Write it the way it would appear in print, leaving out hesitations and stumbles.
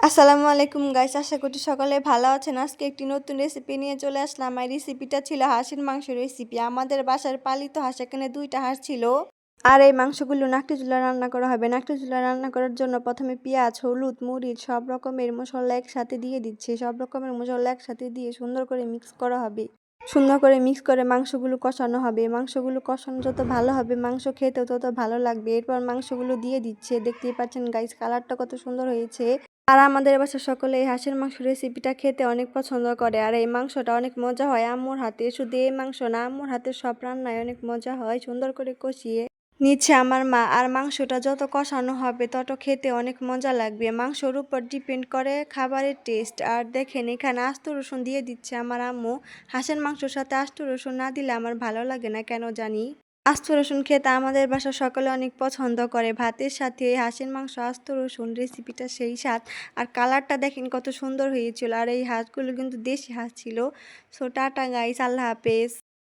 আসসালামু আলাইকুম গাইস, আশা করি সকলে ভালো আছেন। আজকে একটি নতুন রেসিপি নিয়ে চলে আসলাম। এই রেসিপিটা ছিল হাঁসের মাংসের রেসিপি। আমাদের বাসার পালিত হাঁস, এখানে 2টা হাঁস ছিল। আর এই মাংসগুলো নাকটি চুলায় রান্না করা হবে। নাকটি চুলায় রান্না করার জন্য প্রথমে পেঁয়াজ, হলুদ, মরিচ সব রকমের মশলা একসাথে দিয়ে দিচ্ছি। সব রকমের মশলা একসাথে দিয়ে সুন্দর করে মিক্স করা হবে। সুন্দর করে মিক্স করে মাংসগুলো কষানো হবে। মাংসগুলো কষানো যত ভালো হবে, মাংস খেতেও তত ভালো লাগবে। এরপর মাংসগুলো দিয়ে দিচ্ছে। দেখতেই পাচ্ছেন গাইস, কালারটা কত সুন্দর হয়েছে। আর আমাদের বাসার সকলে এই হাঁসের মাংস রেসিপিটা খেতে অনেক পছন্দ করে। আর এই মাংসটা অনেক মজা হয় আম্মুর হাতে। শুধু এই মাংস না, আম্মুর হাতে সব রান্নায় অনেক মজা হয়। সুন্দর করে কষিয়ে নিচ্ছে আমার মা। আর মাংসটা যত কষানো হবে তত খেতে অনেক মজা লাগবে। মাংসর উপর ডিপেন্ড করে খাবারের টেস্ট। আর দেখেন, এখানে আস্ত রসুন দিয়ে দিচ্ছে আমার আম্মু। হাঁসের মাংসর সাথে আস্ত রসুন না দিলে আমার ভালো লাগে না, কেন জানি। আস্ত রসুন খেতে আমাদের বাসার সকলে অনেক পছন্দ করে। ভাতের সাথে হাঁসের মাংস আস্ত রসুন রেসিপিটা সেই স্বাদ। আর কালারটা দেখেন কত সুন্দর হয়েছিল। আর এই হাঁসগুলো কিন্তু দেশি হাঁস ছিল। সো টাটা গাইস, আল্লাহ হাফেজ।